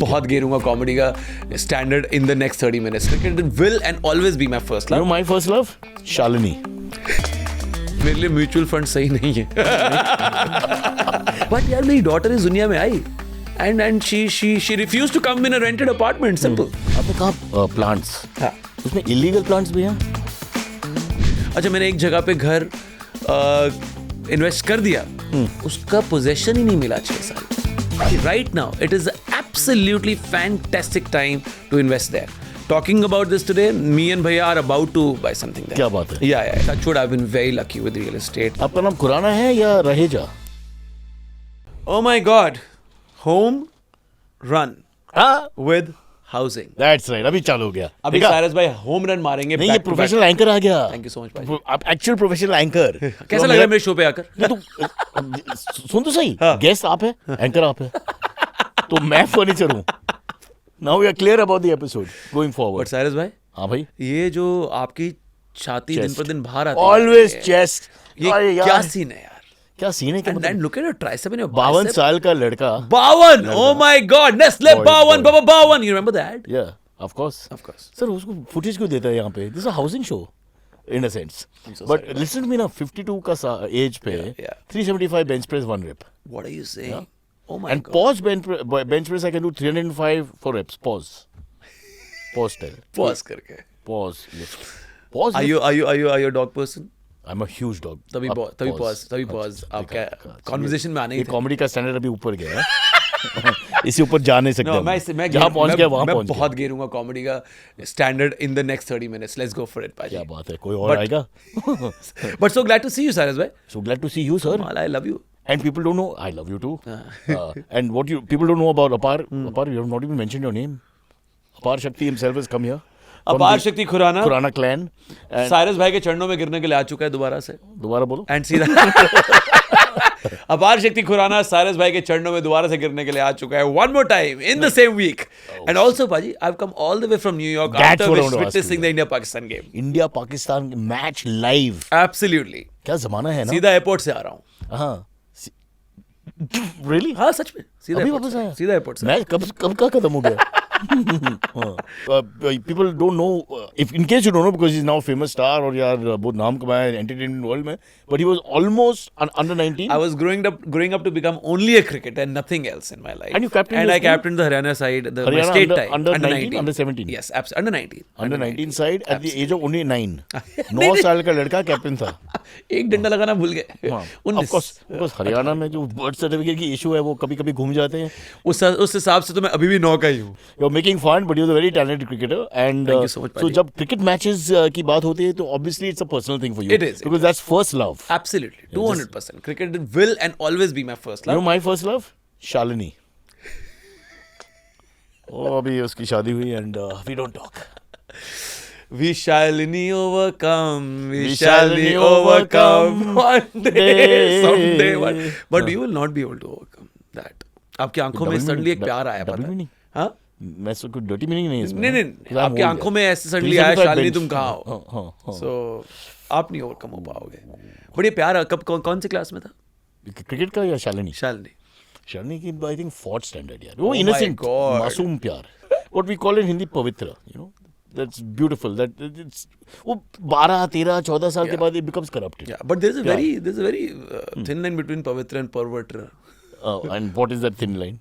बहुत गिरूंगा कॉमेडी का standard in the next 30 minutes. Cricket will and always be my first You love. know my first love? Shalini. मेरे लिए mutual fund सही नहीं है. But यार मेरी डॉटर इस दुनिया में आई and she refuse to come in a rented apartment. Simple. आपने कहा प्लांट्स. हाँ. उसमें इलीगल प्लांट्स भी हैं. अच्छा मैंने एक जगह पे घर इन्वेस्ट कर दिया. उसका पोजेशन ही नहीं मिला 6 साल. Right now it is absolutely fantastic time to invest there. Talking about this today, me and Bhaiya are about to buy something there. क्या बात है? Yeah. Touchwood, I've been very lucky with real estate. आपका नाम खुराना है या Raheja? Oh my God, home run हाँ. with housing. That's right. अभी चालू हो गया. अभी देखा? सारस भाई होम रन मारेंगे. नहीं, ये back to back. Professional anchor आ गया. Thank you so much भाई. आप एक्चुअल प्रोफेशनल एंकर. कैसा लग रहा है मेरे शो पे आकर? सुन तो सही. हाँ. गेस्ट आप है, एंकर आप है. तो मैं फर्नीचर हूँ. Now we are clear about the episode going But forward. Cyrus भाई, हाँ भाई. ये जो आपकी छाती दिन पर दिन बाहर आती ऑलवेज है, चेस्ट. ये क्या सीन है यार? क्या सीन है? क्या And then look at your tricep and your 52 bicep. साल का लड़का. 52! Oh my God! Nestle Boy, 52! boy. Baba 52! You remember that? Yeah, of course. Of course. Sir उसको फुटेज क्यों देता है यहाँ पे? This is a housing show in a sense. so but sorry. Listen to me ना, 52 का age पे yeah. 375 bench press 1 rep. What are you saying? Oh my And God. pause bench press I can do 305 for reps. Pause. Pause tell. Pause करके. Pause. Lift. Pause. Are lift. you a dog person? I'm a huge dog. तभी अब pause. आप क्या conversation में आने ही ये थे. Comedy का स्टैंडर्ड अभी ऊपर गया है. इसी ऊपर जा नहीं सकते. No, हम. मैं जहाँ पहुंच गया वहाँ मैं पहुंच बहुत गया. गिरूंगा कॉमेडी का standard in the next 30 minutes. Let's go for it, क्या Paji. बात है? कोई और But- आएगा? But so glad to see you, Saras bhai. So glad to see you, sir. I love you. And people don't know. I love you too. And what people don't know about Apar. Apar, you have not even mentioned your name. Apar Shakti himself has come here. from Apar the Shakti Khurana Khurana clan. And Cyrus भाई के चरणों में गिरने के लिए आ चुका है दोबारा से. दोबारा बोलो. एंड सीधा अपार शक्ति खुराना सारस भाई के चरणों में दोबारा से गिरने के लिए आ चुका है. One more time in the same week. And also पाजी, I have come all the way from New York That's after what I want to ask witnessing you. The India Pakistan game. India Pakistan match live. Absolutely. क्या जमाना है ना. सीधा airport से आ रहा हूँ. हाँ. रियली. हाँ सच में सीधा अभी airport वापस से. आया. सीधा एयरपोर्ट से. मैच कब का खत्म हो गया. People don't know, if in case you don't know, because he's now a famous star और यार बहुत नाम कमाया है entertainment world में, but he was almost under 19. I was growing up to become only a cricketer and nothing else in my life. And you captained And your I team? captained the Haryana side, my Haryana state under time. 19, under 17? Yes, under 19. Under 19 side at the age of only 9. 9 साल का लड़का captain था. एक डंडा लगाना भूल गए. हाँ. 19. Of course, हरियाणा में जो बर्थ सर्टिफिकेट की इशू है वो कभी कभी घूम जाते हैं. उस हिसाब से तो मैं अभी भी 9 का ही हूँ. You're making fun, but you're a very talented cricketer. And Thank you so much, so Paji. जब cricket matches की बात होती है तो obviously it's a personal thing for you. It is, Because that's first love. Absolutely, 200%. Cricket will and always be my first You know love. my first love? Shalini. Oh, अभी उसकी शादी हुई and we don't talk. We shall overcome. We We shall shall overcome overcome one day, day. someday. But you will not be able to overcome that. आपकी आंखों में Double suddenly एक meaning- प्यार आया. double पता है? meaning? हाँ? मैं सो कोई dirty meaning नहीं है इसमें. नहीं Because I'm आपकी old आंखों guy. में ऐसे सडनली आया 375 शालिनी bench. तुम कहाँ हो. हाँ. So आप नहीं ओवरकम हो पाओगे. बट ये प्यार कब कौन से क्लास में था? क्रिकेट का या शालिनी? शालिनी. शालिनी की आई थिंक 4th स्टैंडर्ड यार. वो Oh my innocent, God. मासूम प्यार. What we call in Hindi पवित्र, you know. That's beautiful. That it's वो 12, 13, 14 साल के बाद it becomes corrupted. Yeah, but there's a very thin line between pavitra and perverter. And what is that thin line?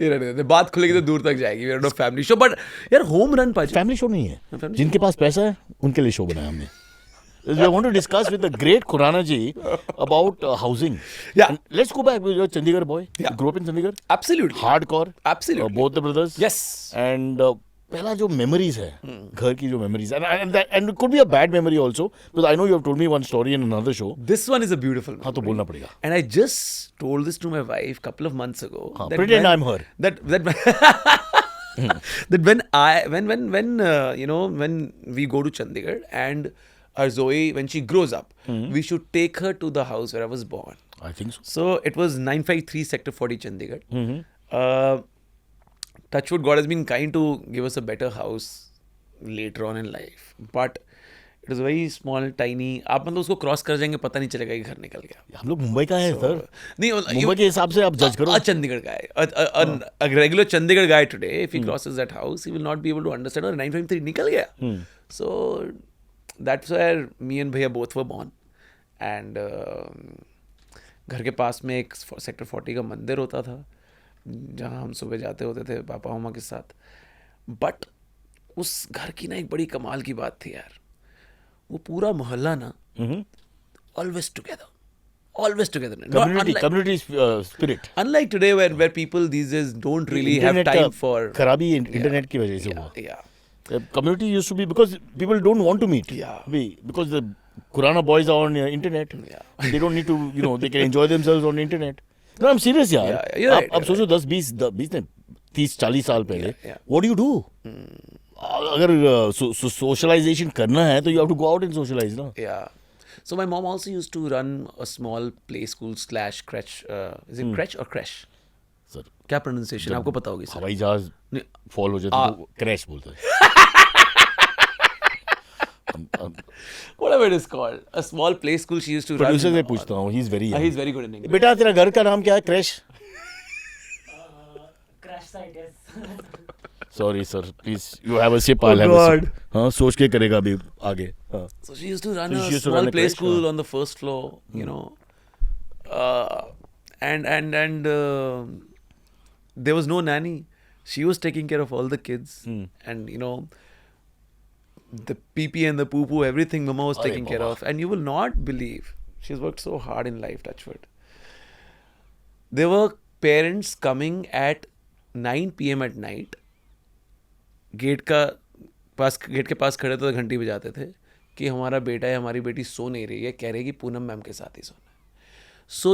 ये रहने देते. बात खुलेगी तो दूर तक जाएगी. We are not family show, but यार होम रन पाजी. फैमिली शो नहीं है. Family जिनके पास पैसा है उनके लिए शो बनाया हमने. We want to discuss with the great Khurana ji about housing. Yeah. And let's go back. You're a Chandigarh boy. Yeah. You grew up in Chandigarh. Absolutely. Hardcore. Absolutely. Both the brothers. Yes. And पहला जो memories है, घर की जो memories, and it could be a bad memory also, because I know you have told me one story in another show. This one is a beautiful हाँ तो memory. बोलना पड़ेगा. And I just told this to my wife couple of months ago. हाँ, that pretend when- I'm her. That that when you know, when we go to Chandigarh and our Zoe, when she grows up, we should take her to the house where I was born. I think so. So it was 953 Sector 40 Chandigarh. Touchwood, God has been kind to give us a better house later on in life. But it is very small tiny, आप मतलब उसको cross कर जाएंगे पता नहीं चलेगा कि घर निकल गया। हम लोग मुंबई का है सर, नहीं मुंबई के हिसाब से आप जज करो। A Chandigarh guy, a regular Chandigarh guy today, if he crosses that house, he will not be able to understand. और 953 निकल गया. So that's where me and भैया both were born. And घर के पास में एक सेक्टर 40 का मंदिर होता था जहाँ हम सुबह जाते होते थे पापा मामा के साथ. बट उस घर की ना एक बड़ी कमाल की बात थी यार, वो पूरा मोहल्ला ना always together. Always together. Community spirit. Unlike today where people these days don't really have time for... खराबी इंटरनेट की वजह से हुआ. Yeah. Community used to be because people don't want to meet. Yeah. Because the Kurana boys are on internet. Yeah. They don't need to, they can enjoy themselves on internet. No, I'm serious यार. Yeah, you're right, अब सोचो 30-40 साल पहले. Yeah. What do you do? अगर socialization करना है तो you have to go out and socialize ना. Yeah. So my mom also used to run a small play school / crèche. Is it crèche or crèche? Sir क्या pronunciation आपको पता होगी sir? हवाई जहाज फॉल हो जाता तो क्रैश बोलते हैं. Whatever it is called, a small play school she used to run. Producer से पूछता हूँ, he is very young. He's very good in English. बेटा तेरा घर का नाम क्या है? Crash. Crash site, yes. Sorry sir, please you have a sip. I'll have a sip. हाँ सोच के करेगा अभी आगे. हाँ. So she used to run So a she used to small run a play crèche, school on the first floor, you know, and there was no nanny. She was taking care of all the kids, and the pee and the poo, everything Mama was taking care of. And you will not believe, she's worked so hard in life, touch wood. There were parents coming at 9 PM at night. Gate के पास खड़े तो घंटी बजाते थे कि हमारा बेटा या हमारी बेटी सो नहीं रही है, कह रही है कि पूनम मैम के साथ ही सोना है. So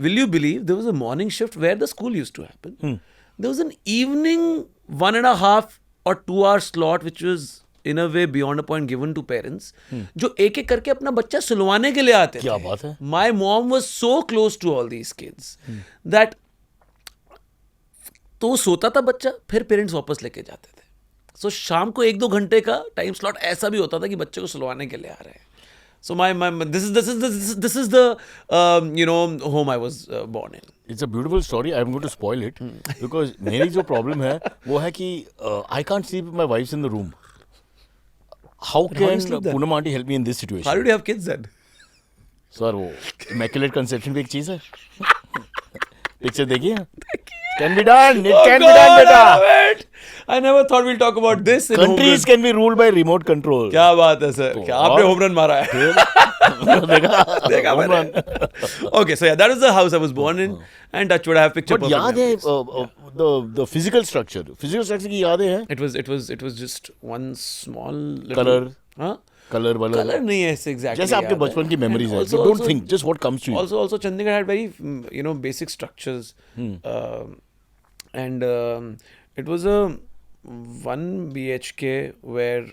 will you believe there was a morning shift where the school used to happen. There was an evening 1.5 or 2 hour slot which was in a way beyond a point given to parents, जो एक एक करके अपना बच्चा सुलवाने के लिए आते थे. क्या बात है. My mom was so close to all these kids that तो सोता था बच्चा, फिर पेरेंट्स वापस लेके जाते थे. So शाम को 1-2 घंटे का टाइम स्लॉट ऐसा भी होता था कि बच्चे को सुलवाने के लिए आ रहे हैं. So this is the home I was born in. It's a beautiful story. I'm going to spoil it because मेरी जो problem है वो है कि I can't sleep with my wife's in the room. How can Poonam aunty help me in this situation? How did you have kids then? Sir वो immaculate conception भी एक चीज है. Picture देखिए. Can be done. It can be done, बेटा. I never thought we'll talk about this. Countries can be ruled by remote control. क्या बात है सर, क्या आपने होम रन मारा है. देखा home run. Okay, so yeah, that is the house I was born in, and that's what I have pictured. But याद है the physical structure. Physical structure की यादें हैं. It was just one small little Color. हाँ. Color नहीं है exactly. जैसे आपके बचपन की memories है. So don't think, just what comes to you. Also Chandigarh had very basic structures, and it was a 1 BHK where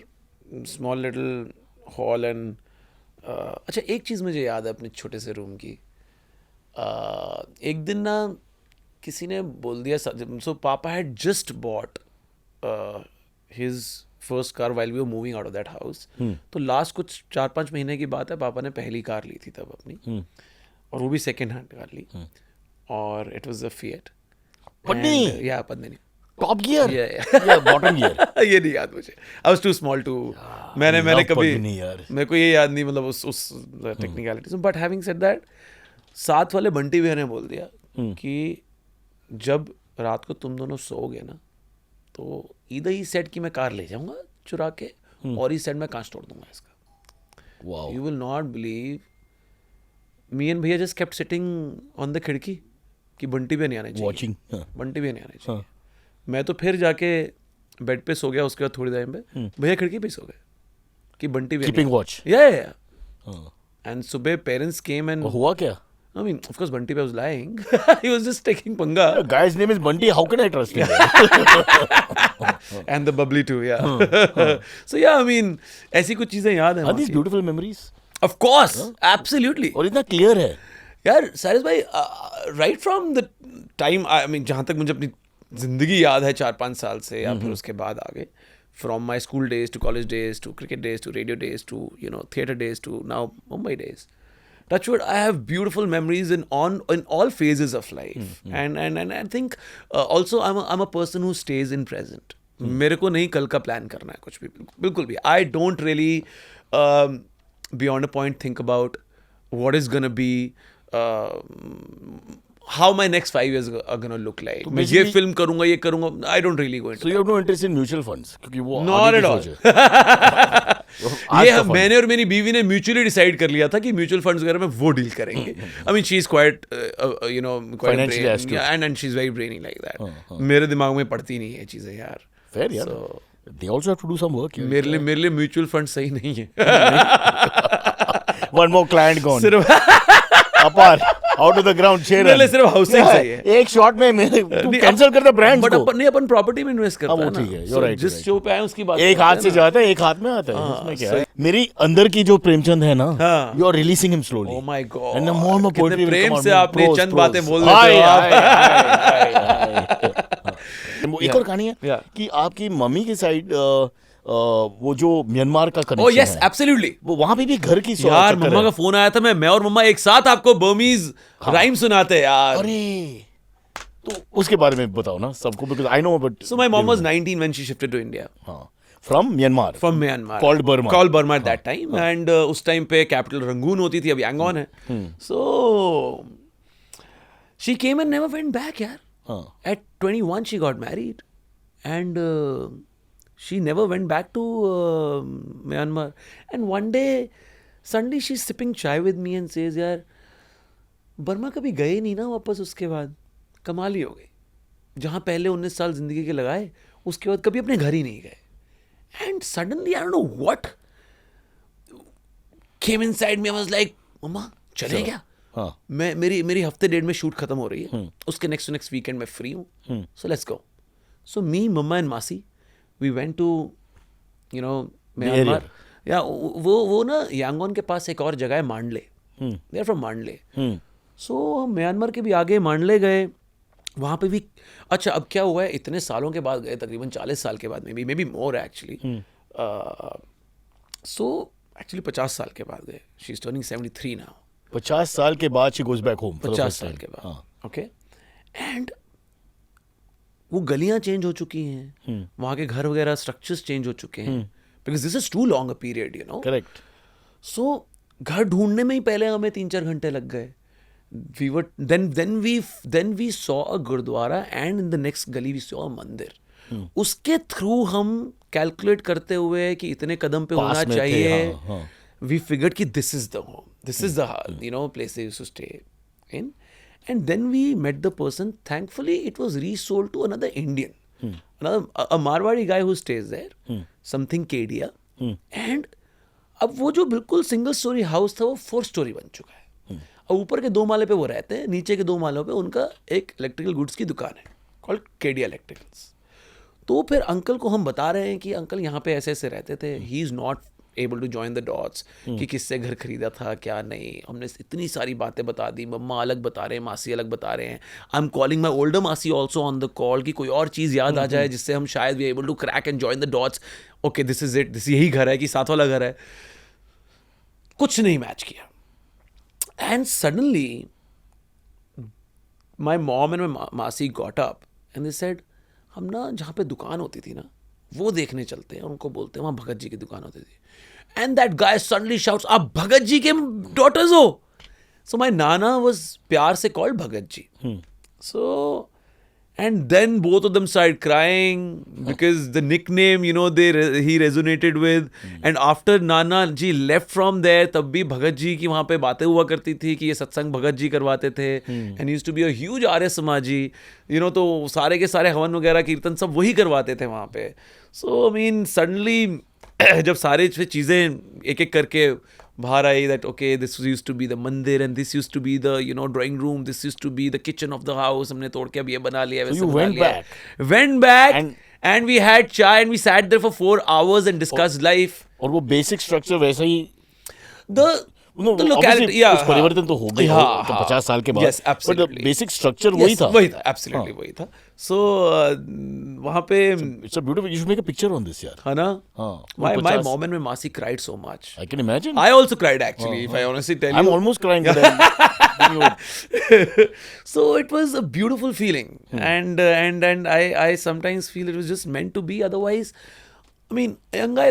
small little hall and अच्छा एक चीज़ मुझे याद है अपने छोटे से रूम की. एक दिन ना किसी ने बोल दिया, so पापा had just bought his first car while we were moving out of that house. तो लास्ट कुछ 4-5 महीने की बात है, पापा ने पहली कार ली थी तब अपनी, और वो भी सेकेंड हैंड कार ली, और it was a Fiat. पत्नी टॉप गियर या बॉटम गियर ये नहीं याद मुझे. I was too small to मैंने कभी मेरे को ये याद नहीं मतलब उस technicalities. But having said that, साथ वाले बंटी भैया ने बोल दिया कि जब रात को तुम दोनों सोओगे ना तो इधर ही सेट की मैं कार ले जाऊंगा चुरा के, और ही सेट में कांच तोड़ दूंगा इसका. Wow. You will not believe, me and भैया just kept sitting on the खिड़की कि बंटी भैया नहीं आने चाहिए. Watching. बंटी भैया नहीं आने चाहिए. मैं तो फिर जाके बेड पे सो गया. उसके बाद थोड़ी देर में भैया खिड़की पे सो गए कि बंटी भैया Keeping watch. Yeah. And सुबह पेरेंट्स केम एंड हुआ क्या? I mean, of course, Bunty was lying. He was just taking panga. The guy's name is Bunty. How can I trust him? And the bubbly too, yeah. So yeah, I mean, ऐसी कुछ चीजें याद हैं. Are these beautiful memories? Of course, absolutely. और इतना clear है. यार सारिस भाई, right from the time, I mean, जहाँ तक मुझे अपनी जिंदगी याद है 4-5 साल से या फिर उसके बाद आगे, from my school days to college days to cricket days to radio days to theater days to now Mumbai days. Touchwood, I have beautiful memories in all phases of life, and I think also I'm a person who stays in present. मेरे को नहीं कल का plan करना है कुछ भी, बिल्कुल भी. I don't really beyond a point think about what is gonna be. How my next 5 years are gonna look like. मैं ये फिल्म करूंगा, ये करूंगा. I don't really go into. So you have no interest in mutual funds क्योंकि वो Not आगे at की all. सोच है. ये मैंने और मेरी बीवी ने म्यूचुअली डिसाइड कर लिया था कि म्यूचुअल फंड्स वगैरह में वो डील करेंगे. I mean she is quite quite Financially astute. and she's very brainy like that. मेरे दिमाग में पड़ती नहीं है चीजें यार. Fair यार. So, They also have to do some work. मेरे लिए म्यूचुअल फंड सही नहीं है. One more client gone. सिर्फ Apart, out of the ground, share. मेरे लिए सिर्फ हाउसिंग सही है. एक शॉट में तू कैंसिल कर दे ब्रांड को. बट अपन प्रॉपर्टी में इन्वेस्ट करता है वो ना. ठीक है, you're right, जिस you're right. शो पे आए उसकी बात एक हाथ से जाता है, एक हाथ में आता है. इसमें क्या है? मेरी अंदर की जो प्रेमचंद है ना, you are releasing him slowly. Oh my God. And the more poetry will Prem come out, से more आपने prose, चंद prose. बातें बोल देते हो आप. एक और कहानी है Yeah. कि आपकी मम्मी की साइड वो जो म्यांमार का Oh कनेक्शन yes, है, absolutely. वो वहां पे भी घर की यार चक्कर मम्मा है. का फोन आया था, मैं और मम्मा एक साथ आपको बर्मीज राइम सुनाते हैं यार. अरे तो उसके बारे में बताओ ना सबको, because I know but So my mom was 19 when she shifted to India from Myanmar, from Myanmar. Called Burma. Called Burma at that time. And उस टाइम पे कैपिटल रंगून होती थी, अब यांगोन है. So she came and never went back यार. At 21 she got married and she never went back to Myanmar. And one day suddenly she's sipping chai with me and says यार Burma कभी गए नहीं ना वापस, उसके बाद कमाल ही हो गई. जहाँ पहले 19 साल जिंदगी के लगाए उसके बाद कभी अपने घर ही नहीं गए. And suddenly I don't know what came inside me. I was like मम्मा चले क्या. मैं मेरी हफ्ते डेढ़ में शूट खत्म हो रही है, उसके नेक्स्ट वीकेंड में फ्री हूँ. So let's go. So me mamma and मासी वी वेंट टू म्यांमार. या वो ना यांगोन के पास एक और जगह है मांडले. दे आर फ्रॉम मांडले. सो हम म्यांमार के भी आगे मांडले गए. वहाँ पे भी अच्छा अब क्या हुआ है, इतने सालों के बाद गए, तकरीबन 40 साल के बाद may be more actually. So actually 50 साल के बाद गए. She is turning 73 now. 50 साल के बाद she goes back home. 50 साल के बाद. ओके. एंड वो गलियां चेंज हो चुकी हैं, वहाँ के घर वगैरह स्ट्रक्चर्स चेंज हो चुके हैं, because this is too long a period you know. Correct. So घर ढूंढने में ही पहले हमें 3-4 घंटे लग गए. We were then we saw a gurdwara and in the next gully we saw a मंदिर. उसके थ्रू हम कैलकुलेट करते हुए कि इतने कदम पे होना चाहिए. We figured कि this is the home, this is the place they used to stay in. And then we met the person. Thankfully it was resold to another Indian, a Marwadi guy who stays there, something Kedia. And अब वो जो बिल्कुल single storey house था वो 4 story बन चुका है. और ऊपर के 2 माले पे वो रहते हैं, नीचे के 2 मालों पे उनका एक इलेक्ट्रिकल गुड्स की दुकान है कॉल्ड केडिया इलेक्ट्रिकल्स. तो फिर अंकल को हम बता रहे हैं कि अंकल यहाँ पे ऐसे ऐसे रहते थे. He is not able to join the dots कि किससे घर खरीदा था क्या नहीं. हमने इतनी सारी बातें बता दी. मम्मा अलग बता रहे हैं, मासी अलग बता रहे हैं. I am calling my older मासी ऑल्सो ऑन द कॉल कि कोई और चीज़ याद आ जाए जिससे हम शायद we able to crack and join the dots. Okay this is it, this यही घर है कि साथ वाला घर है. कुछ नहीं मैच किया. And suddenly, my mom and my मासी got up and they said, हम ना जहाँ पे दुकान होती थी ना वो देखने चलते हैं. उनको बोलते हैं वहाँ भगत जी की दुकान होती थी. And that guy suddenly shouts, आप भगत जी के daughters हो. So my nana was प्यार से called Bhagat ji. So and then both of them started crying because the nickname he resonated with. And after Nana ji left from there, तब भी भगत जी की वहाँ पे बातें हुआ करती थी कि ये सत्संग भगत जी करवाते थे. And he used to be a huge आर्य समाजी, तो सारे के सारे हवन वगैरह कीर्तन सब वही करवाते थे वहाँ पे. So I mean suddenly जब सारे चीज़ें एक एक करके बाहर आई that okay this used to be the मंदिर and this used to be the drawing room, this used to be the kitchen of the house. हमने तोड़ के अब ये बना लिया, वैसे बना लिया. Went back and we had chai and we sat there for 4 hours and discussed life. और वो बेसिक स्ट्रक्चर वैसा ही No, the locality, obviously, yeah, कुछ परिवर्तन तो हो गया हाँ, तो हाँ, 50 साल के बाद. yes, But the absolutely. basic structure Yes, वही था. वही था, absolutely वही था. So वहाँ पे It's a beautiful. You should make a picture on this, यार. है ना, हाँ. my 50 mom and my Masi cried so much. I can imagine. I also cried actually, if I honestly tell I'm you. almost crying. But I'm- So it was a beautiful feeling, and I sometimes feel it was just meant to be. Otherwise, I mean, a young guy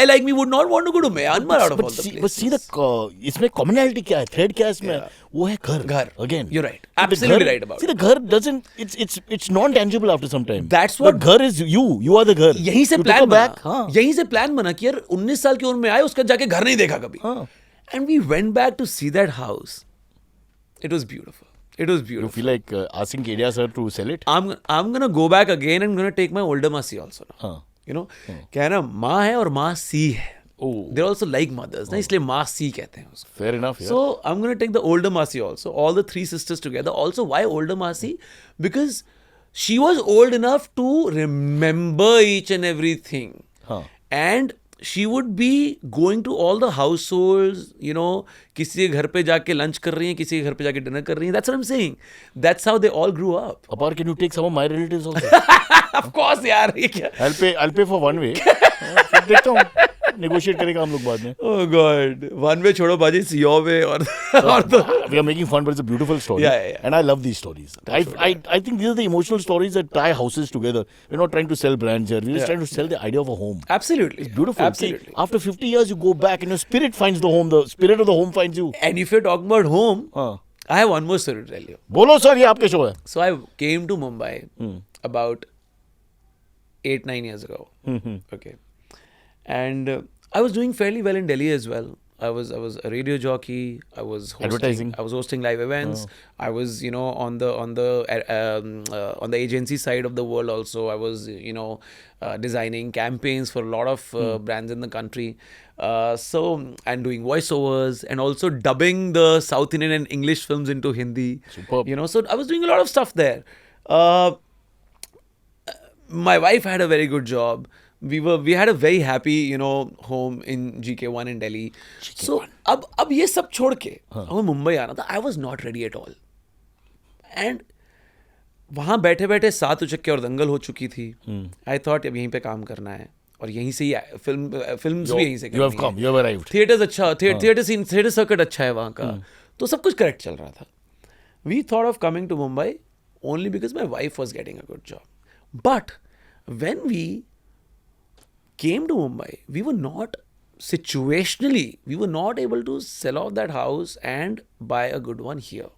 like me would not want to go to Myanmar out of all the places. but see the इसमें commonality क्या है? Thread क्या है इसमें? वो है घर. घर. Again. You're right. See, the Absolutely घर- right about See the घर doesn't. It's non-tangible after some time. That's what- The घर is you. You are the घर. यहीं से You प्लान took a बना. back. हाँ. यहीं से प्लान बना कि यार 19 साल की उम्र में आए, उसका जाके घर नहीं देखा कभी. हाँ. And we went back to see that house. It was beautiful. It was You beautiful. feel like asking Kedia sir to sell it? I'm gonna go back again and gonna take my older Masi also now. हाँ. You know, क्या है ना, माँ है और माँ सी है. Oh. They're also like mothers, ना, इसलिए माँ सी कहते हैं उसको. Fair enough. Yeah. So I'm gonna take the older Masi also, all the three sisters together. Also, why older Masi? Because she was old enough to remember each and everything. हाँ. And she would be going to all the households, you know, किसी के घर पे जाके lunch कर रही हैं, किसी के घर पे जाके dinner कर रही हैं. That's what I'm saying. That's how they all grew up. Apart, can you take some of my relatives also? Of course, यार, ये क्या? I'll pay for one way. फिर देखता हूँ. Negotiate करेगा हम लोग बाद में. Oh God, one way छोड़ो बाजी, it's your way और तो We are making fun, but it's a beautiful story. Yeah. And I love these stories. I think these are the emotional stories that tie houses together. We're not trying to sell brands here. We're just trying to sell the idea of a home. absolutely, It's beautiful. absolutely. See, after 50 years, you go back and your spirit finds the home. The spirit of the home finds you. And if you're talking about home, हाँ. I have one more story to tell you. बोलो sir, ये आपके show है. So I came to Mumbai about 8-9 years ago. Okay, and I was doing fairly well in Delhi as well. I was a radio jockey. I was hosting, Advertising. I was hosting live events. I was, you know, on the agency side of the world also. I was, you know, designing campaigns for a lot of brands in the country. So and doing voiceovers and also dubbing the South Indian and English films into Hindi. Superb. You know, so I was doing a lot of stuff there. My wife had a very good job. We had a very happy, you know, home in GK1 in Delhi. So अब ये सब छोड़ के हमें मुंबई आना था. I was not ready at all. And वहाँ बैठे बैठे 7 उचक्के और दंगल हो चुकी थी. I thought अब यहीं पे काम करना है और यहीं से ही फिल्म्स भी यहीं से You have come. You have arrived. Theatres अच्छा, थिएटर सर्किट अच्छा है वहाँ का, तो सब कुछ करेक्ट चल रहा था. We thought of coming to Mumbai only because my wife was getting a good job. But when we came to Mumbai, we were not able to sell off that house and buy a good one here.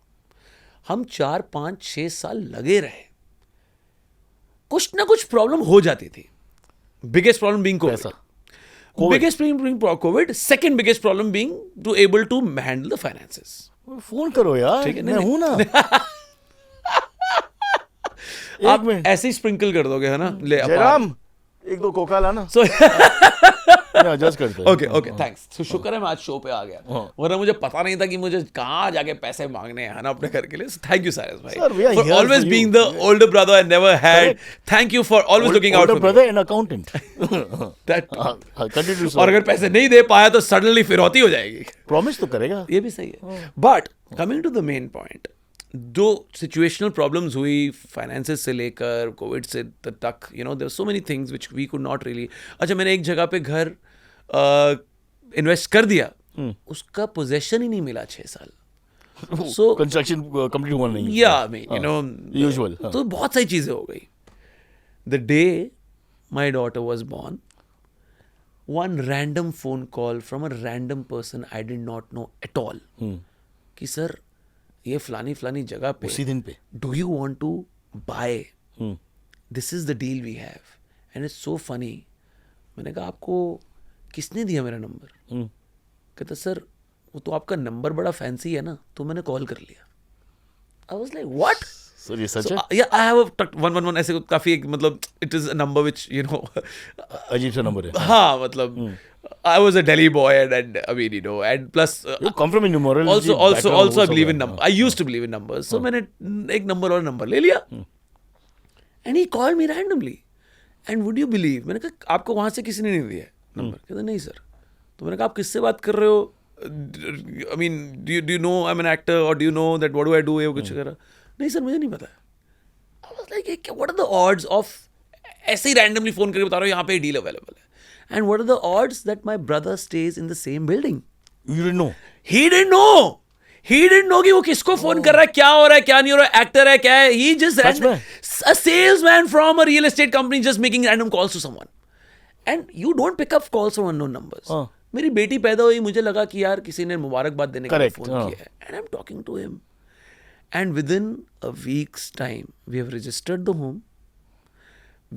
हम 4, 5, 6 साल लगे रहे. कुछ ना कुछ problem हो जाती थी. Biggest problem being COVID. Biggest problem being COVID. Second biggest problem being to able to handle the finances. Phone करो यार. ठीक है, मैं हूँ ना. आप ऐसे ही स्प्रिंकल कर दोगे, है ना? ले जयराम, 1-2 कोका लाना. So एडजस्ट करते हैं. Okay thanks. तो शुक्र है मैं आज शो पे आ गया, वरना मुझे पता नहीं था कि मुझे कहाँ जाके पैसे मांगने हैं ना अपने घर के लिए. थैंक यू साइरस भाई Sir, we are for here always for being you. the older brother I never had. Thank you for always looking out Older for brother and accountant. me. That Continue to और अगर पैसे नहीं दे पाया तो suddenly फिरौती हो जाएगी. Promise तो करेगा. ये भी सही है. But coming to the main point, जो सिचुएशनल प्रॉब्लम्स हुई फाइनेंसेस से लेकर कोविड से तक, you know, there so many things which we could not really. अच्छा, मैंने एक जगह पे घर इन्वेस्ट कर दिया, उसका पोजेशन ही नहीं मिला 6 साल. सो कंस्ट्रक्शन कंप्लीट हुआ नहीं. Yeah I mean, you know, usual. तो बहुत सारी चीजें हो गई. The day my daughter was born, one random phone call from a random person I did not know at all कि सर ये फलानी जगह पे उसी दिन पे do you want to buy, this is the deal we have and it's so funny. मैंने कहा आपको किसने दिया मेरा नंबर? कहता सर वो तो आपका नंबर बड़ा फैंसी है ना, तो मैंने कॉल कर लिया. I was like what? Sir ये सच है. Yeah, I have a 111 ऐसे काफी एक, मतलब it is a number which, you know, अजीब सा नंबर है. हाँ, मतलब I was a Delhi boy and I mean, you know, and plus You come from a numerology also I believe in numbers. I used to believe in numbers. So मैंने एक number और number ले लिया. And he called me randomly. And would you believe, मैंने कहा आपको वहां से किसी ने नहीं दिया नंबर? कहता नहीं सर. तो मैंने कहा आप किससे बात कर रहे हो? I mean, do you know I'm an actor, or do you know that what do I do? ये कुछ करा नहीं सर मुझे नहीं पता. I was like, what are the odds of ऐसे ही randomly phone करके बता रहा हूँ यहाँ पे deal available है. And what are the odds that my brother stays in the same building? You didn't know. He didn't know. He didn't know कि वो किसको फोन कर रहा है, क्या हो रहा है, क्या नहीं हो रहा है, एक्टर है, क्या है. He just a salesman from a real estate company just making random calls to someone. And you don't pick up calls from unknown numbers. मेरी बेटी पैदा हुई, मुझे लगा कि यार किसी ने मुबारकबाद देने के लिए फोन किया है. And I'm talking to him. And within a week's time, we have registered the home.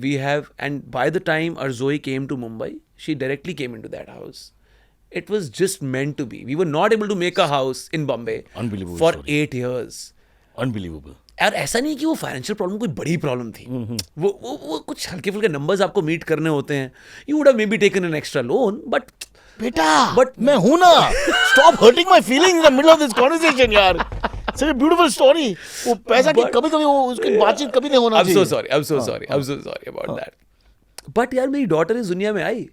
We have, and by the time our Zoe came to Mumbai, she directly came into that house. It was just meant to be. We were not able to make a house in Bombay Unbelievable for story. 8 years. Unbelievable. और ऐसा नहीं कि वो financial problem कोई बड़ी problem थी. वो कुछ हल्के फुल्के नंबर्स आपको मीट करने होते हैं. You would have may be taken an extra loan, but बेटा मैं हूं ना. Stop hurting my feelings in the middle of this conversation यार. Such a beautiful story. वो पैसा की कभी-कभी वो उसकी बातचीत कभी नहीं होना चाहिए. I'm so sorry about that. But यार मेरी डॉटर इस दुनिया में आई.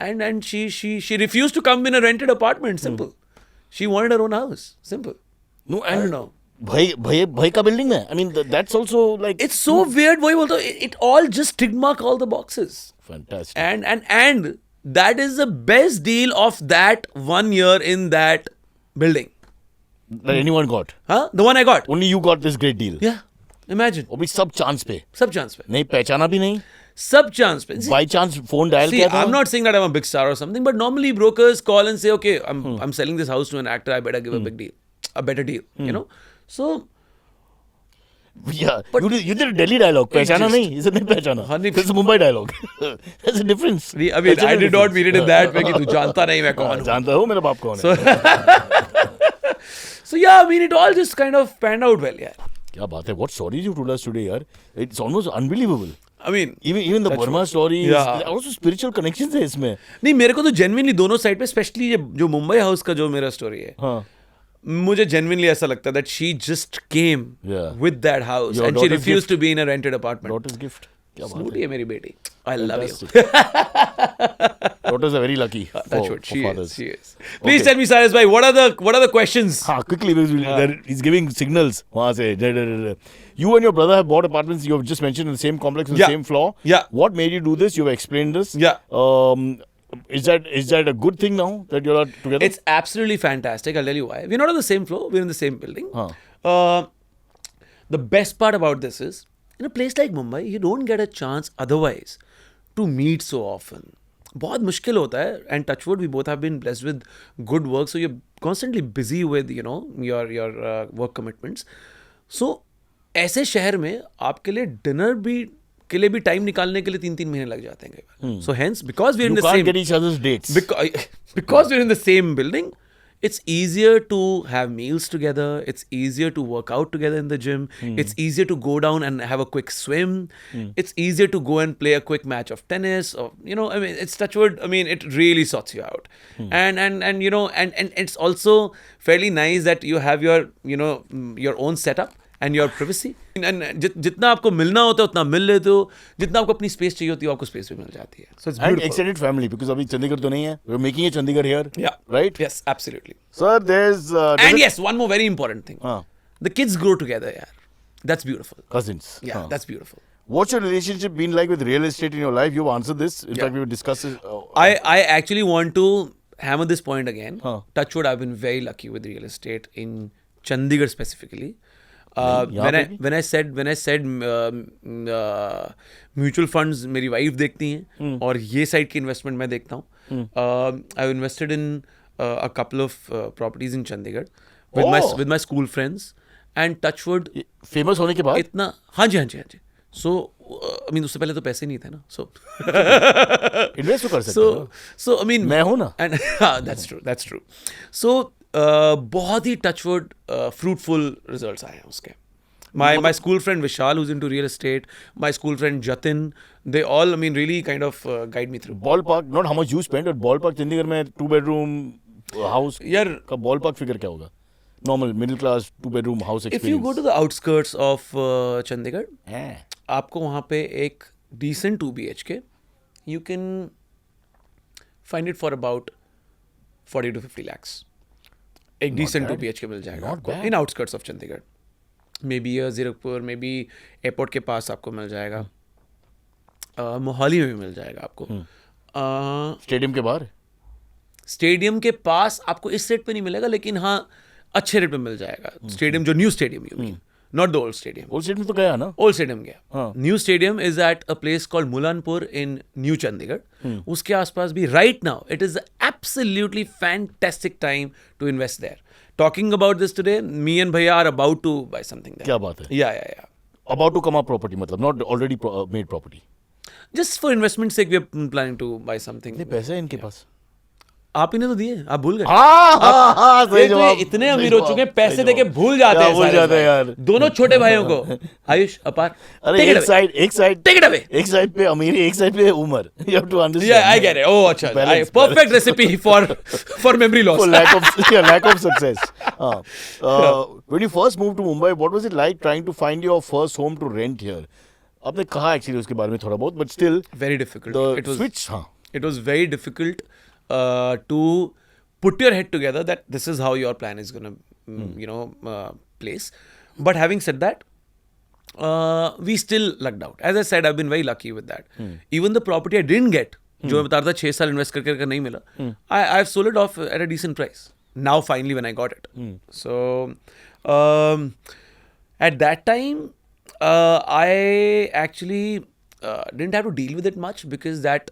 And she refused to come in a rented apartment. Simple. She wanted her own house. Simple. No, I don't know. भाई का बिल्डिंग में. I mean that's also like. It's so weird. वही बोलता हूँ. It all just tick mark all the boxes. Fantastic. And that is the best deal of that 1 year in that building. That anyone got. Huh? The one I got. Only you got this great deal. Yeah. Imagine. वो भी सब chance पे. सब chance पे. नहीं पहचाना भी नहीं. सब chance पे. By chance phone dial See, किया था. I'm not saying that I'm a big star or something, but normally brokers call and say, okay, I'm selling this house to an actor. I better give a big deal, a better deal. You know. So. Yeah, you did a Delhi dialogue. पहचाना नहीं, इसे नहीं पहचाना. हाँ नहीं. This is a Mumbai dialogue. There's a difference. I mean, I did not mean it in that way कि तू जानता नहीं मैं कौन हूँ. जानता हूँ मेरा बाप कौन है. So yeah, I mean, it all just kind of panned out well, yeah. क्या बात है? What stories you told us today, यार? It's almost unbelievable. I mean, even the Burma stories, yeah. also spiritual connections है इसमें. नहीं मेरे को तो genuinely दोनों साइड पे, स्पेशली जो मुंबई हाउस का जो मेरा स्टोरी है, हाँ. मुझे genuinely ऐसा लगता है that she just came with that house Your and she daughter's refused gift. to be in a rented apartment. Daughter's gift. क्या बात Snooty है? है मेरी बेटी. I love you. Daughters are very lucky. That's for what she fathers. is. She is. Please tell me, Cyrus bhai, what are the questions? हाँ, quickly because he's giving signals वहाँ से. You and your brother have bought apartments. You have just mentioned in the same complex, on the same floor. Yeah. What made you do this? You have explained this. Yeah. Is that a good thing now that you're together? It's absolutely fantastic. I'll tell you why. We're not on the same floor. We're in the same building. The best part about this is, in a place like Mumbai, you don't get a chance otherwise to meet so often. बहुत मुश्किल होता है. And touch wood, we both have been blessed with good work. So you're constantly busy with, you know, your work commitments. So ऐसे शहर में आपके लिए dinner के लिए भी टाइम निकालने के लिए 3-3 महीने लग जाते हैं कई बार. So hence, because we're in you the can't same, get each other's dates. because we're in the same building, it's easier to have meals together. It's easier to work out together in the gym. It's easier to go down and have a quick swim. It's easier to go and play a quick match of tennis, or, you know, I mean, it's touch wood. I mean, it really sorts you out. And you know, and it's also fairly nice that you have your, you know, your own setup and your privacy. And जितना आपको मिलना होता है उतना मिल लेते हो. जितना आपको अपनी स्पेस चाहिए होती है आपको स्पेस भी मिल जाती है. So it's And beautiful. extended family, because अभी चंडीगढ़ तो नहीं है. We're making a Chandigarh here. Yeah. Right? Yes, absolutely. Sir, there's And yes, one more very important thing. The kids grow together, yeah. That's beautiful. Cousins. Yeah, that's beautiful. What's your relationship been like with real estate in your life? You've answered this. In fact, we will discuss it. I actually want to hammer this point again. Touch wood, I've been very lucky with real estate in Chandigarh specifically. When I said mutual funds मेरी wife देखती हैं और ये side की investment मैं देखता हूँ. I've invested in a couple of properties in Chandigarh with my school friends, and touch wood famous होने के बाद इतना हाँ जी. So I mean उससे पहले तो पैसे नहीं थे ना. So इन्वेस्ट तो कर सकते हो. so I mean मैं हूँ ना. And that's true. So बहुत ही touch wood fruitful results आए हैं उसके. My school friend Vishal, who's into real estate, my school friend Jatin, they all, I mean, really kind of guide me through. Ballpark, not how much you spent, but ballpark Chandigarh में 2-bedroom house यार का ballpark figure क्या होगा? Normal middle class 2-bedroom house experience. If you go to the outskirts of Chandigarh, आपको वहाँ पे एक decent 2 BHK, you can find it for about 40 to 50 lakhs. एक decent bad. 2 BHK मिल जाएगा Not आपको bad. in outskirts of Chandigarh. Maybe Zirakpur, maybe airport के पास आपको मिल जाएगा. मोहाली में भी मिल जाएगा आपको. स्टेडियम के बाहर? स्टेडियम के पास आपको इस रेट पे नहीं मिलेगा, लेकिन हाँ अच्छे रेट पे मिल जाएगा. स्टेडियम जो new stadium you mean, not the old stadium. Old stadium तो गया ना? ओल्ड स्टेडियम गया. हाँ. New stadium is at a place called Mullanpur in new Chandigarh. उसके आसपास भी right now it is absolutely fantastic time to invest there. Talking about this today, me and भैया are about to buy something there. क्या बात है? या About to come up property, मतलब not already made property. Just for investment sake we are planning to buy something. नहीं, पैसे है इनके पास. आप ही ने तो दिए, आप भूल गए. सही ये तो जवाब, इतने सही अमीर हो जवाब, चुके हैं, सही पैसे जवाब. देके भूल जाते क्या हैं. भूल सारे जाते हैं भाई. यार. दोनों छोटे भाइयों को. आयुष अपार, अरे take it एक away. Side Take it away. एक साइड पे अमीरी, एक साइड पे उम्र. You have to understand. Yeah, I get it. Oh, अच्छा. Balance, Perfect recipe for memory loss. For lack of success. When you first moved to Mumbai, what was it like trying to find your first home to rent here? आपने कहा actually उसके बारे में थोड़ा बहुत, but still Very difficult. the It was switch. हाँ. It was very difficult to put your head together that this is how your plan is going to place. But having said that, we still lucked out. As I said, I've been very lucky with that. Even the property I didn't get, जो मैं बता रहा था 6 साल invest करके नहीं मिला, I've sold it off at a decent price. Now finally when I got it. So at that time, I actually didn't have to deal with it much because that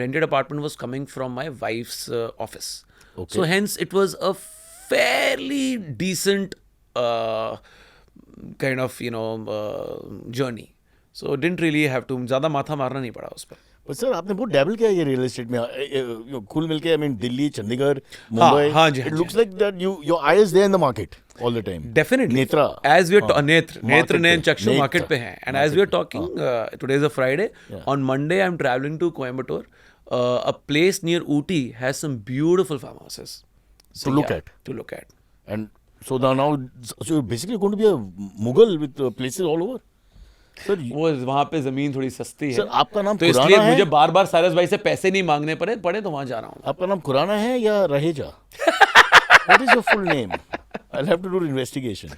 rented apartment was coming from my wife's office. Okay. So hence it was a fairly decent kind of journey. So didn't really have to ज़्यादा माथा मारना नहीं पड़ा उस पर. But sir, आपने बहुत dabble किया ये रियल एस्टेट में. कुल मिलके, I mean, दिल्ली, चंडीगढ़, मुंबई. हाँ जी, It looks like that your eye is there in the market all the time. Definitely. Netra. As we are हाँ. नेत्र Market नयन पे. चक्षु मार्केट पे हैं. And as we are talking, today is a Friday. Yeah. On Monday, I'm traveling to Coimbatore. A place near Ooty has some beautiful farmhouses. To look at. To look at. And so now you're basically going to be a Mughal with places all over. Sir, वो वहाँ पे जमीन थोड़ी सस्ती है. Sir, आपका नाम तो खुराना इसलिए है? मुझे बार बार सारस भाई से पैसे नहीं मांगने पड़े तो वहाँ जा रहा हूँ. आपका नाम खुराना है या Raheja? What is your full name? I'll have to do investigation.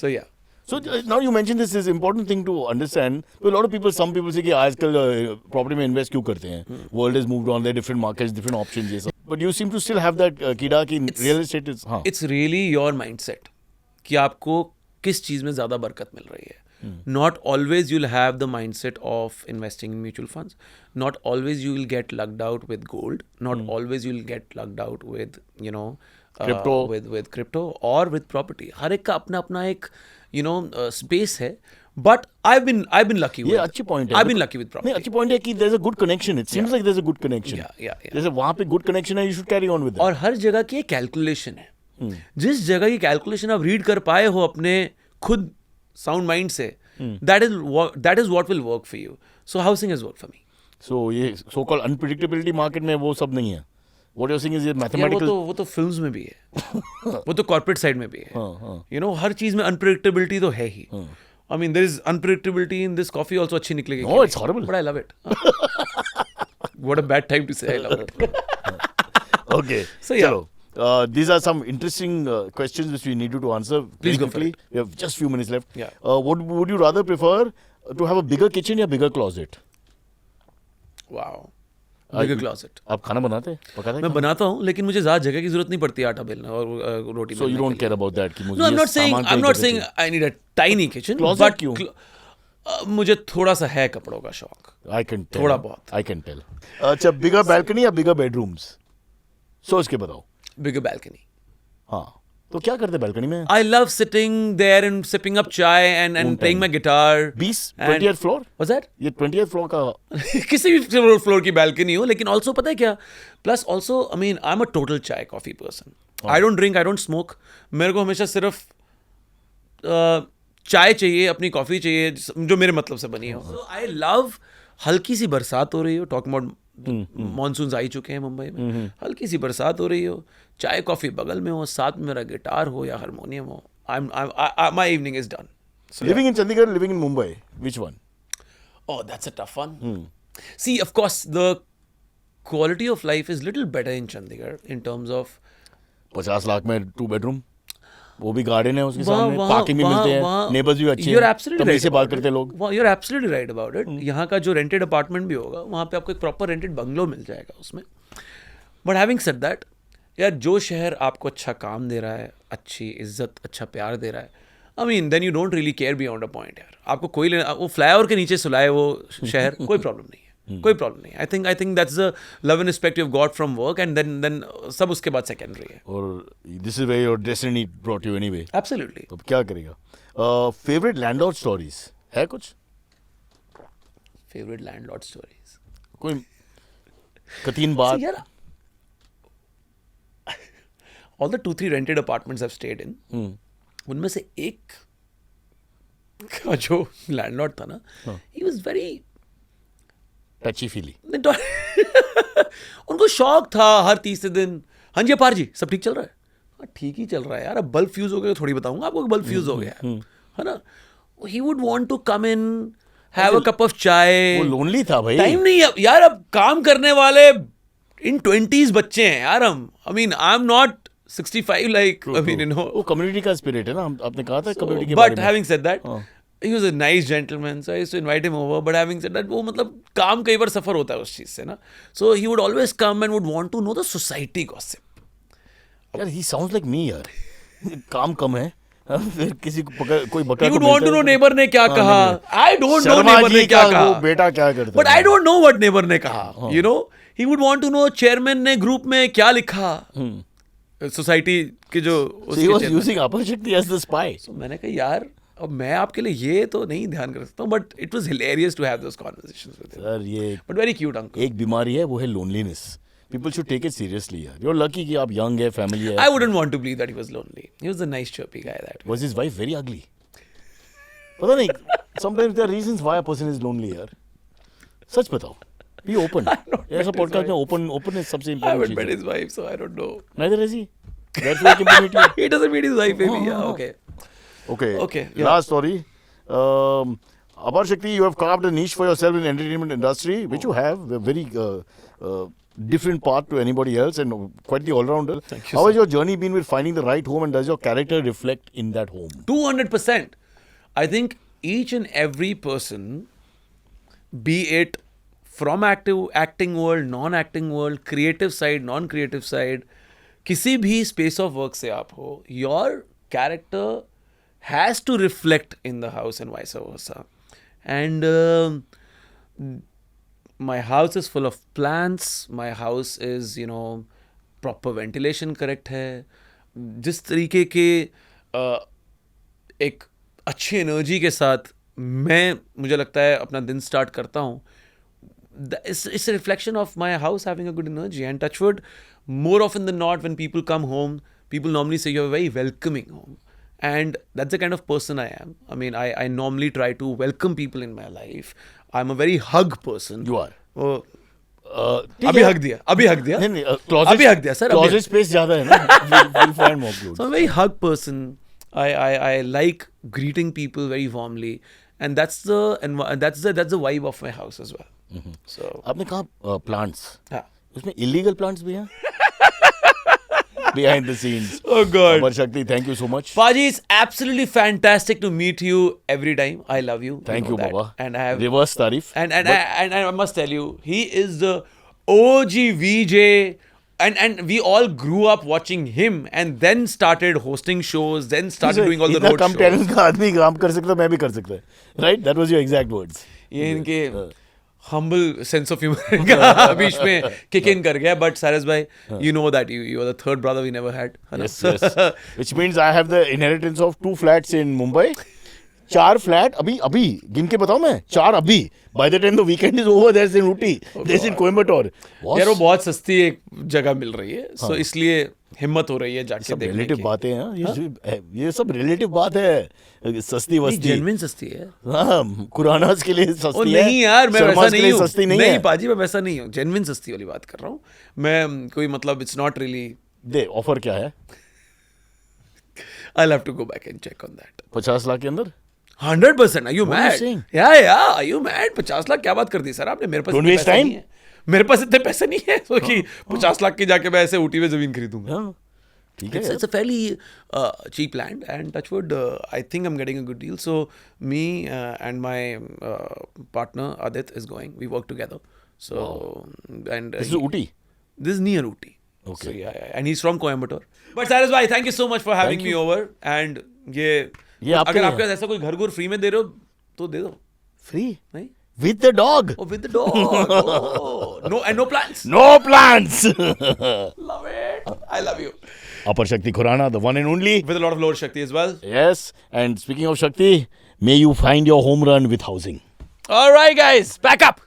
So yeah. So now you mentioned this is important thing to understand. So a lot of people, some people say कि आजकल property में invest क्यों करते हैं? World has moved on, there are different markets, different options ये सब. But you seem to still have that कीड़ा कि real estate is. हाँ. It's really your mindset कि आपको किस चीज़ में ज़्यादा बरकत मिल रही है. Not always you'll have the mindset of investing in mutual funds. Not always you will get lugged out with gold. Not always you'll get lugged out with Crypto. with crypto or with property. हर एक का अपना अपना एक space है. But I've been lucky with. ये अच्छी point है. I've been lucky with property. नहीं, अच्छी point है कि there's a good connection. It seems like there's a good connection. Yeah. जैसे वहाँ पे good connection है, you should carry on with that. और हर जगह की एक कैलकुलेशन है. जिस जगह की कैलकुलेशन आप रीड कर पाए हो अपने खुद साउंड माइंड से, that is what will work for you. So housing has worked for me. So ये so called unpredictability market में वो सब नहीं है. What you're saying is ये यार mathematical. वो तो फिल्म्स में भी है. वो तो कॉर्पोरेट साइड में भी है. हाँ. हर चीज में अनप्रेडिक्टेबिलिटी तो है ही. I mean, there is unpredictability in this coffee also. अच्छी निकलेगी. No, it's horrible. But I love it. What a bad time to say I love it. Okay. So, yeah. चलो. These are some interesting questions which we need you to answer. Please go for quickly. it. We have just few minutes left. Yeah. Would you rather prefer to have a bigger kitchen या bigger closet? Wow. Bigger closet. आप खाना बनाते हैं? पकाते हैं? मैं बनाता हूँ, लेकिन मुझे ज़्यादा जगह की जरूरत नहीं पड़ती आटा बेलना और रोटी So you बेलने don't के care लिए. about that कि मुझे No, I'm ये not saying सामान I'm कहीं not जगह saying चाहिए. I need a tiny kitchen. Closet but क्यों? मुझे थोड़ा सा है कपड़ों का शौक. I can tell. थोड़ा बहुत. I can tell. अच्छा, bigger balcony या bigger bedrooms? सोच के बताओ. Bigger balcony. हाँ. तो क्या करते balcony में? I love sitting there and sipping up chai and playing my guitar. 20th floor? What's that? ये 20th floor का. किसी भी फ्लोर की balcony हो, लेकिन also पता है क्या? Plus also, I mean, I'm a total chai coffee person. I don't drink, I don't smoke. मेरे को हमेशा सिर्फ चाय चाहिए, अपनी कॉफी चाहिए जो मेरे मतलब से बनी हो. So I love हल्की सी बरसात हो रही हो. Talking about मानसून आ ही चुके हैं मुंबई में. हल्की सी बरसात हो रही हो, चाय कॉफी बगल में हो, साथ में मेरा गिटार हो या हारमोनियम हो. My evening is done. So, Living in Chandigarh, living in Mumbai, which one? oh, that's a tough one. See, of course, the quality of life is little better in Chandigarh in terms of 50 lakh में 2 bedroom, वो भी garden है उसके वहाँ- सामने, वहाँ- parking भी वहाँ- मिलते हैं, वहाँ- नेबर्स भी अच्छे You're हैं, absolutely तमीज right से बात about करते हैं it. लोग. You're absolutely right about it. यहाँ का जो रेंटेड अपार्टमेंट भी होगा वहाँ पे आपको एक प्रॉपर रेंटेड बंगलो मिल जाएगा उसमें. बट हैविंग सेड दैट, यार जो शहर आपको अच्छा काम दे रहा है, अच्छी इज्जत, अच्छा प्यार दे रहा है, I mean then you don't really care beyond a point. यार आपको कोई लेना, वो फ्लाईओवर के नीचे सुलाए वो शहर, कोई प्रॉब्लम नहीं है. कोई प्रॉब्लम नहीं. I think that's the love and respect you have got from work, and then सब उसके बाद सेकेंडरी है. और this is where your destiny brought you anyway. Absolutely. अब क्या करेगा? फेवरेट लैंडलॉर्ड स्टोरीज है कुछ? Favourite landlord stories. कोई कतीन बात? So, यार, all the 2-3 rented apartments I've stayed in, उनमें से एक का जो लैंडलॉर्ड था ना, he was very टची फीली. उनको शौक था हर तीसरे दिन, हाँ जी अपार जी सब ठीक चल रहा है. हाँ ठीक ही चल रहा है यार, अब बल्ब फ्यूज हो गया थोड़ी बताऊंगा आपको, बल्ब फ्यूज हो गया है ना. he would want to come in, have a cup of chai. वो लोनली था भाई. टाइम नहीं है यार, अब काम करने वाले इन 20s बच्चे हैं यार हम. I mean I am not 65 like, I mean, you know. वो कम्युनिटी का स्पिरिट है ना, आपने कहा था कम्युनिटी के बारे But में. having said that, he was a nice gentleman, so I used to invite him over. But having said that, वो मतलब काम कई बार सफर होता है उस चीज से ना. So he would always come and would want to know the society gossip. यार he sounds like me यार. काम कम है, फिर किसी को पकड़, कोई बकरा He को would want to मिलता know है. neighbor ने क्या कहा. I don't know Sharma neighbor जी ने क्या का वो कहा. बेटा क्या करता But है. I don't know what neighbor ने कहा. You know, he would want to know chairman ने ग्रुप में क्या लिखा. सोसाइटी के जो So he उसके was chairman. using Apar Shakti as the spy. So मैंने कहा यार अब मैं आपके लिए ये तो नहीं ध्यान कर सकता हूँ, but it was hilarious to have those conversations with him. Sir ये बट वेरी क्यूट अंकल. एक बीमारी है, वो है loneliness. People should take it seriously यार. यू आर लकी कि आप यंग है, फैमिली है. I wouldn't want to believe that he was lonely. He was a nice chirpy guy that way. Was his wife very ugly? पता नहीं. Sometimes there are reasons why a person is lonely यार. सच बताओ. Be open. ऐसा podcast में open सबसे I haven't important met चीज his wife, so I don't know. है. Neither has he. That's why he can meet you. He doesn't meet his wife, maybe. Yeah, Oh. okay. Okay. Okay, yeah. Last story. Apar Shakti, you have carved a niche for yourself in the entertainment industry, which you have. A very different path to anybody else, and quite the all-rounder. Thank you, How sir. has your journey been with finding the right home, and does your character reflect in that home? 200%. I think each and every person, be it from acting world, non-acting world, creative side, non-creative side, किसी भी space of work से आप हो, your character has to reflect in the house and vice versa. And my house is full of plants. My house is, you know, proper ventilation correct है. जिस तरीके के एक अच्छी एनर्जी के साथ मुझे लगता है अपना दिन स्टार्ट करता हूँ, it's a reflection of my house having a good energy. And touch wood, more often than not, when people come home, people normally say you have a very welcoming home. And that's the kind of person I am. I mean, I normally try to welcome people in my life. I'm a very hug person. You are. Oh, ठीक अभी है. हक दिया. नहीं नहीं, closet- अभी हक दिया सर. closet space ज़्यादा है ना. We'll find more clothes. So I'm a very hug person. I like greeting people very warmly, and that's the vibe of my house as well. So आपने कहा plants. हाँ. उसमें illegal plants भी हैं? Behind the scenes. Oh God. Apar Shakti, thank you so much. Paji, it's absolutely fantastic to meet you every time. I love you. Thank you, know that. Baba. And I have reverse tarif. and I must tell you, he is the OG VJ. And we all grew up watching him, and then started hosting shows, then started doing all the road come shows. Talent का आदमी काम कर सकता, मैं भी कर सकता है. Right? That was your exact words. ये इनके humble sense of humor का बीच में kick in कर गया. But Saras bhai, you know that you are the third brother we never had. है ना? Yes. Which means I have the inheritance of 2 flats in Mumbai. 4 flat अभी गिन के बताओ मैं. 4 अभी. By the time the weekend is over, there's in Ooty, there's in Coimbatore. यार वो बहुत सस्ती एक जगह मिल रही है, so इसलिए हिम्मत हो रही है जाके सब देखने रिलेटिव की. बातें हैं. ये सब रिलेटिव बात है. सस्ती वस्ती. जेन्युइन सस्ती है. हाँ, कुरानास के लिए ओ सस्ती है. नहीं यार, मैं वैसा शर्मास के नहीं लिए हूँ. सस्ती नहीं नहीं है. पाजी, मैं वैसा नहीं हूँ. जेन्युइन सस्ती वाली बात कर रहा हूँ मैं. कोई मतलब it's not really. They offer क्या है? I'll have to go back and check on that. 50 lakh के अंदर. 100%. Are you What are you mad? saying? Yeah. Are you mad? 50 lakh क्या बात कर दी सर आपने? मेरे पास Don't इतने waste पैसे time. नहीं है. मेरे पास इतने पैसे नहीं है, so कि 50 लाख की जाके मैं ऐसे ऊटी में जमीन खरीदूंगा. हाँ. ठीक है It's a fairly cheap land, and touchwood, I think I'm getting a good deal. So me and my partner Adit is going. We work together. So and This is Ooty. This is near Ooty. Okay. So yeah, and he's from Coimbatore. But Cyrus bhai, thank you so much for having Thank me you. over. And ये आपके अगर लिए आपके पास ऐसा कोई घर घुर free में दे रहे हो तो दे दो. Free नहीं? with the dog. Oh, with the dog. Oh. No plans. No plans. Love it. I love you. Upper Shakti Khurana, the one and only. With a lot of Lord Shakti as well. Yes, and speaking of Shakti, may you find your home run with housing. All right, guys, back up.